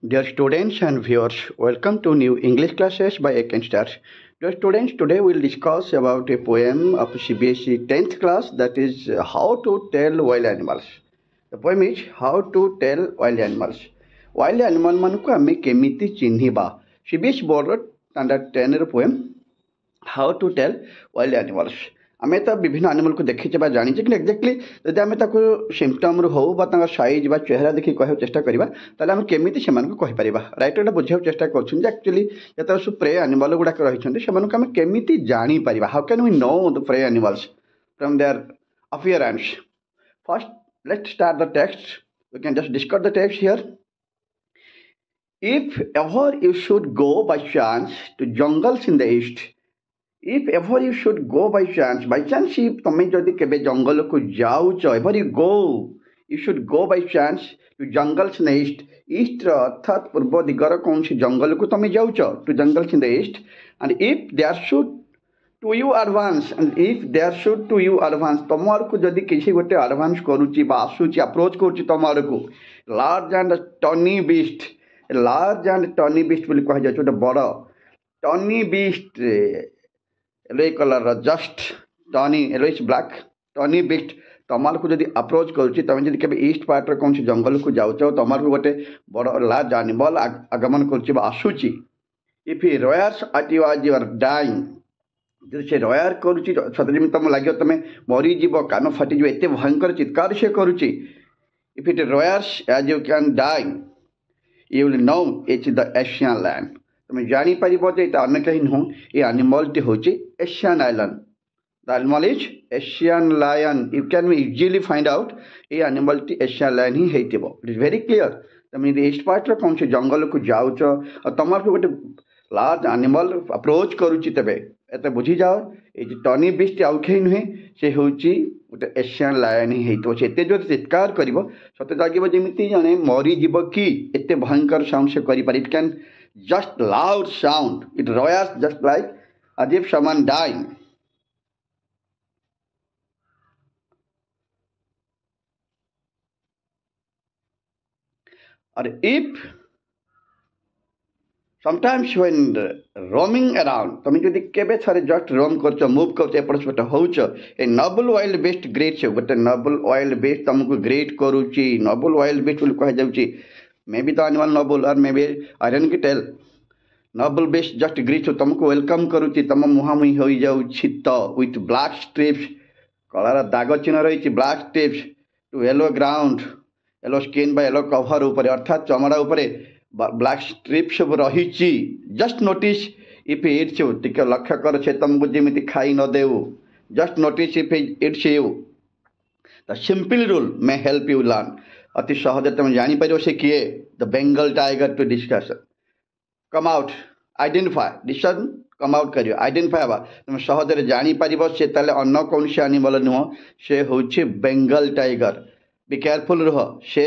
Dear students and viewers, welcome to new English classes by Ekenstar. Dear students, today we'll discuss about a poem of CBSE 10th class, that is How to Tell Wild Animals. The poem is How to Tell Wild Animals. Wild animal ମାନଙ୍କୁ ଆମେ କେମିତି ଚିହ୍ନିବା? CBSE ବୋର୍ଡର standard 10 ର poem How to Tell Wild Animals. ଆମେ ତ ବିଭିନ୍ନ ଆନିମଲକୁ ଦେଖିଛେ ବା ଜାଣିଛେ, କିନ୍ତୁ ଏକ୍ଜାକ୍ଟଲି ଯଦି ଆମେ ତାକୁ ସିମ୍ପଟମ୍ରୁ ହଉ ବା ତାଙ୍କ ସାଇଜ୍ ବା ଚେହେରା ଦେଖି କହିବାକୁ ଚେଷ୍ଟା କରିବା, ତାହେଲେ ଆମେ କେମିତି ସେମାନଙ୍କୁ କହିପାରିବା? ରାଇଟରଟା ବୁଝିବାକୁ ଚେଷ୍ଟା କରୁଛନ୍ତି ଯେ ଆକ୍ଚୁଆଲି ଯେତେବେଳେ ସବୁ ପ୍ରେ ଆନିମଲ ଗୁଡ଼ାକ ରହିଛନ୍ତି ସେମାନଙ୍କୁ ଆମେ କେମିତି ଜାଣିପାରିବା? How can we know the prey animals from their appearance? First, let's start the text. We can just discuss the text here. If ever you should go by chance to jungles in the east, if ever you should go by chance if ତମେ ଯଦି କେବେ ଜଙ୍ଗଲକୁ ଯାଉଛ, ever you go, you should go by chance to jungles in the east. Easter ଅର୍ଥାତ୍ ପୂର୍ବ ଦିଗର କୌଣସି ଜଙ୍ଗଲକୁ ତମେ ଯାଉଛ, to jungles in the east, and if there should to you advance, and if there should to you advance, ତମ ଆଡ଼କୁ ଯଦି କିଛି ଗୋଟେ ଆଡ଼ଭାନ୍ସ କରୁଛି ବା ଆସୁଛି, ଆପ୍ରୋଚ୍ କରୁଛି ତମ ଆଡ଼କୁ, large and ଟନି Bisht, large and ଟନି Bisht ବୋଲି କୁହାଯାଉଛି, ଗୋଟେ ବଡ଼ ଟନି Bisht, yellow color, just tawny, yellowish black, tawny beast ତମକୁ ଯଦି ଆପ୍ରୋଚ୍ କରୁଛି, ତମେ ଯଦି କେବେ ଇଷ୍ଟ ପାର୍ଟର କୌଣସି ଜଙ୍ଗଲକୁ ଯାଉଛ, ତମକୁ ଗୋଟେ ବଡ଼ ଲାର୍ଜ ଆନିମଲ୍ ଆଗମନ କରୁଛି ବା ଆସୁଛି, if he roars at you as you are dying, ଯଦି ସେ ରୟାର କରୁଛି ସତେ ଯେମିତି ତମକୁ ଲାଗିବ ତମେ ମରିଯିବ, କାନ ଫାଟିଯିବ, ଏତେ ଭୟଙ୍କର ଚିତ୍କାର ସେ କରୁଛି, if it roars as you can dying, you will know it's the Asian land. তুমি জাঁপার যে এটা অন্য কেহি নুহ, এই আনিমলটি হচ্ছে Asian island. The animal is Asian lion. You can easily find out এই আনিমলটি এশিয়ান লায়ন হি হইতিব। It is very clear. তুমি যদি ইষ্ট পার্টর কৌশি জঙ্গলକୁ যাଉଛ আর তোমাকে গোটে লার্জ আনিমল আপ্রোচ করুছি, তেবে এতে বুঝি যাও এই যে টনি বিষ্ট আউ কেহি নুহে, সে হচ্ছে গোটে এশিয়ান লায়ন হি হইতিব। সে এতে যদি চিৎকার করিব, সতে লাগিব যেমিতি জনে মরিଯିব কি, এতে ভয়ঙ্কর সাউন্ড সে করিপারে। It can just loud sound, it roars just like as if someone dying. Or if sometimes when roaming around, তুমি যদি কেবে থরে just roam করছো, মুভ করছো, এপট সেপট হউছ, a noble wild beast greet সে গোটে নবল ওয়াইল্ড বেস্ট তোমাকে গ্রেট করুচি। নবল ওয়াইল্ড বেস্ট বলে কুহযাଉଛି, may be the animal noble or may be ଆଇରନ୍ କି ଟେଲ୍। ନବଲ ବେଷ୍ଟ ଜଷ୍ଟ ଗ୍ରିଚ୍ ତମକୁ ୱେଲକମ୍ କରୁଛି, ତମ ମୁହାଁମୁହିଁ ହୋଇଯାଉଛି ତ ୱିଥ୍ ବ୍ଲାକ୍ ଷ୍ଟ୍ରିପ୍ସ, କଳାର ଦାଗ ଚିହ୍ନ ରହିଛି, black stripes to yellow ground, yellow skin ବା ୟେଲୋ କଭର ଉପରେ, ଅର୍ଥାତ୍ ଚମଡ଼ା ଉପରେ ବ୍ଲାକ୍ ଷ୍ଟ୍ରିପ୍ ସବୁ ରହିଛି। Just notice if it's you, ଟିକେ ଲକ୍ଷ୍ୟ କର ସେ ତମକୁ ଯେମିତି ଖାଇ ନ ଦେଉ। Just notice if it's you. The simple rule may help you learn, ଅତି ସହଜରେ ତମେ ଜାଣିପାରିବ ସେ କିଏ। The Bengal tiger to discern, come out, identify, decision come out करियो, identify हवा, तुम सहजरे जानी पारिबो से ताले अन्य कौनसी एनिमल नुह, से होछि बेंगल टाइगर। बी केयरफुल रह, से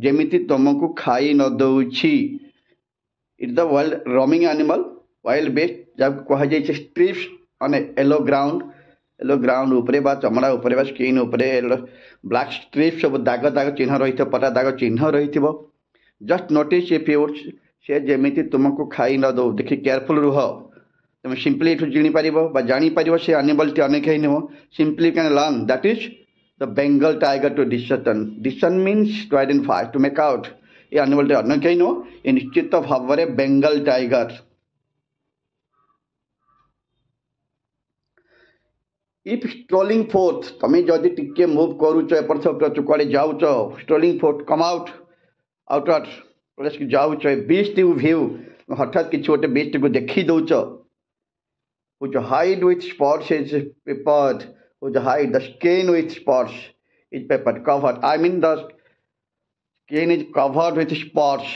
जेमिति तुमको खाई न दउछि। It the world roaming animal, wild beast, जब कहा जाय छै stripes on yellow ground, yellow ground ऊपरे बा चमड़ा ऊपरे बा स्किन ऊपरे ब्लैक स्ट्रिप्स सब दाग दाग चिन्ह रहिथो, पटा दाग चिन्ह रहिथिबो। जस्ट नोटिस इफ यू, से जेमिति तुमको खाई न दो, देखि केयरफुल रुह। तुम सिंपली एठू जापर बा जापर से एनिमलटी अनेक ही नुह, simply can learn that is the Bengal tiger to discern. Discern means to identify, to make out. ये एनिमलटी अनेक ही नुह, ये निश्चित भाव में Bengal tiger. If strolling forth, तुम जदि टिके मुव करुच, एपट सेपट कड़े जाऊच, strolling forth, come out, outward place की जाऊच, बीस्ट यू व्यू, हठात किसी गोटे बीस्ट को देखी दौच, which hide with spots is peppered, which hide the skin with spots is peppered, covered. I mean the skin is covered with spots.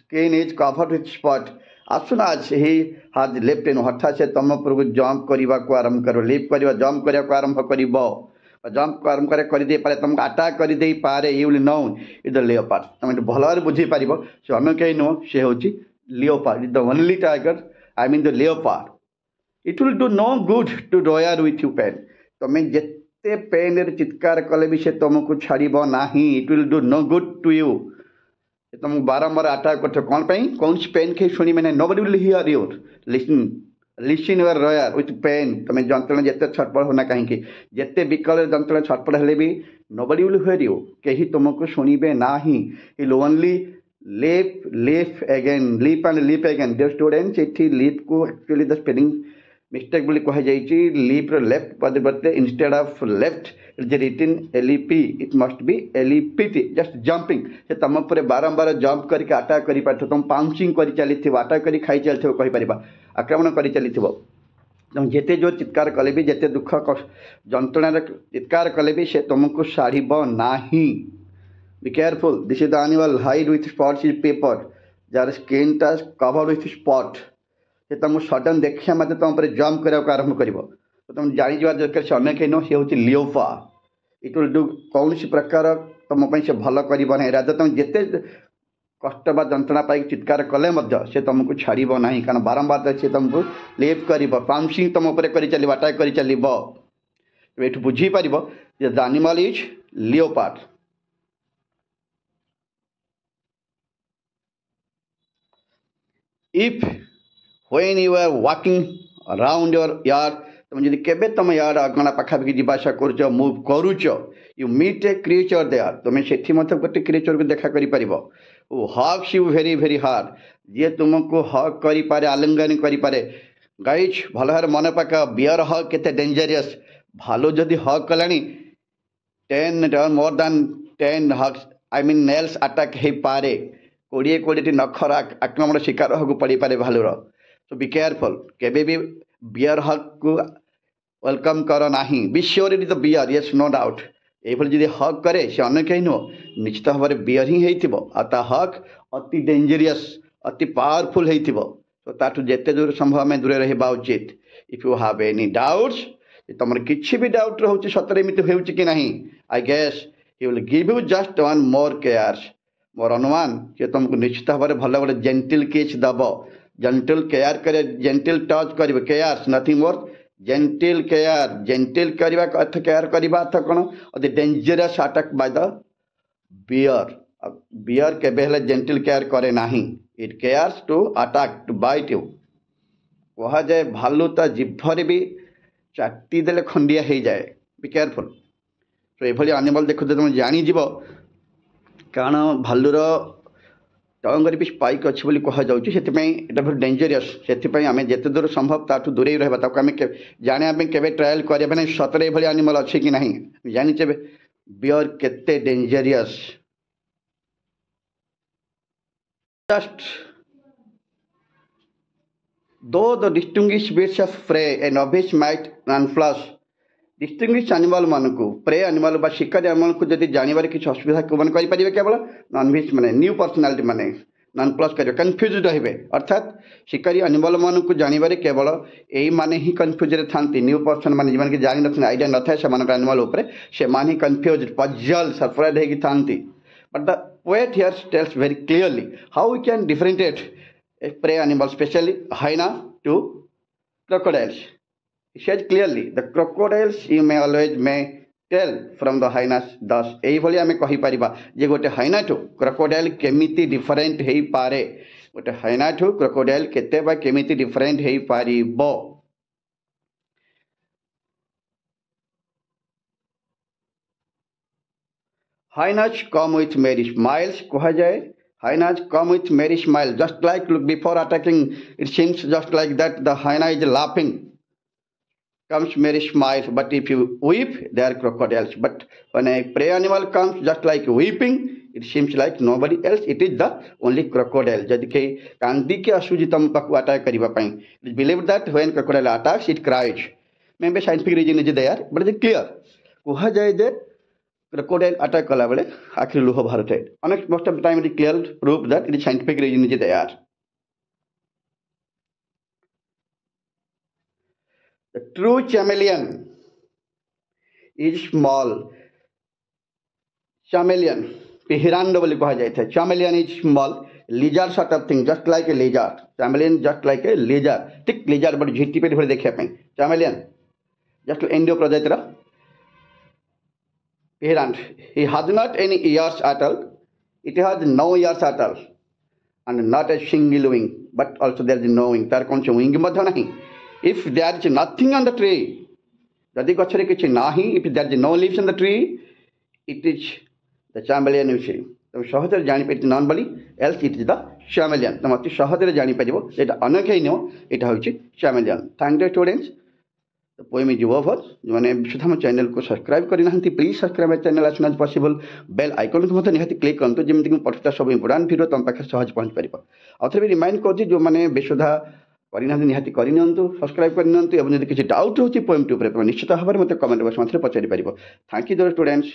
Skin is covered with spot. As soon as he has leapt in, हठात से तुम पर jump करने को आरंभ करो, leap करवा, jump करने को आरंभ करिबो, जंप को आरंभ कर दे पारे, तुमको अटैक कर दे पारे, you will know is the leopard. तुम भल भाव बुझी पारिबो से अन्य कहीं नुह, से होची leopard, is the only tiger, I mean the leopard. It will do no good to roar with you pain. तुम्हें जिते पेन चित्कार कले भी से तुमको छाड़ब ना, it will do no good to you. तुमको बारंबार अटैक करते कौन पे कौन सी पेन के शुणी मैंने nobody will hear your listen listen your roar with pain तुम जंत्रणा जिते छटपट होना कहीं जिते विकल जंत्रणा छटपट हेले भी नोबडी विल हियर यू कहीं तुमको शुणवे ना he will only leap again leap and leap again dear students ये लीप को एक्चुअली द स्पेलिंग मिस्टेक बोली कहुई लीप लेफ्ट परिवर्ते instead of left it is written L E P it must be L E P T just jumping से तुम उपर बारंबार jump करके अटैक कर पार तुम पाउंचिंग कर चली अटैक कर खाई चली कहीपर आक्रमण कर चली तुम जिते जोर चित्कार कले भी जिते दुख जंत्रणा चित्कार कले भी से तुमको साड़ब ना। Be careful this is the animal hide with spots is paper jar skin टा कवर्ड विथ स्पॉट से तुमको सडन देखिया मत तुम पर जंप करने आरंभ कर तुम जाणी जा दरकार से अनेक नो सी हूँ लियोफा इट विल डू कौन प्रकार तुम से भल कर राजा तुम जिते कष्ट बा जंत्रणा पाई चित्कार कले से तुमको छाड़ ना कारण बारंबार से तुमको लेप कर पाउंसिंग तुम कर चल अटैक कर चल ये बुझीपर the animal is leopard. If when you are walking around your yard तुम जब केबे तुम यार्ड अगणा पाखापाखि जीवासा कर मुव करुच you meet a creature there तुम से गोटे क्रिएचर को देखा कर hugs you very very hard जी तुमको हग करे आलिंगन करे गाइज भल भाव मन पका बियर हग के डेंजरियस भालू जदि हग कला 10 more than 10 hugs I mean nails attack हो पारे 20 नखर आक्रमण शिकार होगा पड़ पारे भालूर सो बी केयरफुल केबे भी बियर हग को वेलकम कर ना be sure it is the bear yes no doubt ये हग करे से अन्य कहीं नुह निश्चित भाव में बियर ही होता हग अति डेंजरियस अति पावरफुल हो ताठू जिते दूर संभव आम दूर रहा उचित। If you have any doubts तुम किसी भी डाउट रोचे सतरे एमती हो कि ना I guess he will give you just one more cares more अनुमान जे तुमको निश्चित भाव में भल गोटे जेंटिल किस दब जेंटिल केयर करे जेंटिल टच कर केयर्स नथिंग मोर जेंटिल करने अर्थ केयर करवा अर्थ कौन अति dangerous attack by the bear bear केबे जेंटिल केयर करे ना it cares to attack to bite you कह जाए भालू ता जिभर भी चाटी देले खंडिया हो जाए बी केयरफुल तो ये एनिमल देखते तुम जानीज कारण भालूर टंगर भी स्पाइक अच्छी बोली कहुच्छे से बहुत डेंजरियस से आम जिते दूर संभव ताठू दूरे रहा आम जाना के ट्रायल करें सतरे ये एनिमल अच्छे कि ना जानीचे बियर केते dangerous just to the distinguish beasts of prey a novice might nonplus distinguish animal मान को प्रे एनिमल बा शिकारी एनिमल को जब जानवर किसी असुविधा मैंने करेंगे केवल नॉनविश माने न्यू पर्सनालिटी माने नॉन प्लस करेंगे कन्फ्यूज रहे अर्थात शिकारी एनिमल मान को जानवर केवल यही माने ही कन्फ्यूज था न्यू पर्सन माने जो जान न आइडिया न था से एनिमल से ही कन्फ्यूज पजल सरप्राइज होगी था but the poet here tells very clearly how we can differentiate a prey animal specially hyena to crocodiles. He says clearly the crocodiles you may always may tell from the hyenas thus यही भली आम कहीपर जे गोटे hyena ठू crocodile केमिति different हो पारे गोटे hyena ठू crocodile केते बा केमिति डिफरेंट हो पारिबो। hyenas come with merry smiles कहा जाए hyenas come with merry smile just like before attacking it seems just like that the hyena is laughing comes merry smile but if you weep they are crocodiles but when a prey animal comes just like weeping it seems like nobody else it is the only crocodile जदि कहीं कांदी के आसूजी तुम पाक attack करबा पई it is believed that when crocodile attacks it cries maybe scientific reason is there but it is clear कहा जाए जे crocodile attack कला बेले आखिर लुह बाहर थे most of the time it is clear proof that it is scientific reason is there. The true chameleon is small. Chameleon पिहिरांड बोली कहा जाए थे chameleon is small lizard sort of thing just like a lizard chameleon just like a lizard ठीक lizard बड़ी झिट्टी पे देखिए पे chameleon just एंडो प्रजातिर Pirant. He has not any ears at all. It has no ears at all and not a single wing, but also there is no wing. ତାର କୌଣସି wing ମଧ୍ୟ ନାହିଁ. If there is nothing on the tree, ଯଦି ଗଛରେ କିଛି ନାହିଁ, if there is no leaves on the tree, it is the chameleon you see. ତମେ ସହଜରେ ଜାଣିପାରିବ ନନ୍ ବୋଲି else it is the chameleon. ତମେ ଅତି ସହଜରେ ଜାଣିପାରିବ ଏଇଟା ଅନେକ ହେଇନିବ, ଏଇଟା ହେଉଛି chameleon. Thank you students. The poem is over. ଯେଉଁମାନେ ସୁଦ୍ଧା ଆମ ଚ୍ୟାନେଲକୁ ସବସ୍କ୍ରାଇବ୍ କରିନାହାନ୍ତି please subscribe my channel as soon as possible. Bell ଆଇକନ୍କୁ ମଧ୍ୟ ନିହାତି କ୍ଲିକ୍ କରନ୍ତୁ ଯେମିତିକି ମୁଁ ପଠୁଥିବା ସବୁ ଇମ୍ପୋର୍ଟାଣ୍ଟ ଭିଡ଼ିଓ ତମ ପାଖରେ ସହଜ ପହଞ୍ଚିପାରିବ. ଆଉ ଥରେ ବି ରିମାଇଣ୍ଡ କରୁଛି ଯେଉଁମାନେ ବେସୁଧା କରିନାହାନ୍ତି ନିହାତି କରିନିଅନ୍ତୁ, ସବସ୍କ୍ରାଇବ୍ କରିନିଅନ୍ତୁ ଏବଂ ଯଦି କିଛି ଡାଉଟ୍ ହେଉଛି ପୋଏମ୍ଟି ଉପରେ ତମେ ନିଶ୍ଚିତ ଭାବରେ ମୋତେ କମେଣ୍ଟ ବକ୍ସ ମଧ୍ୟରେ ପଚାରିପାରିବ. Thank you students.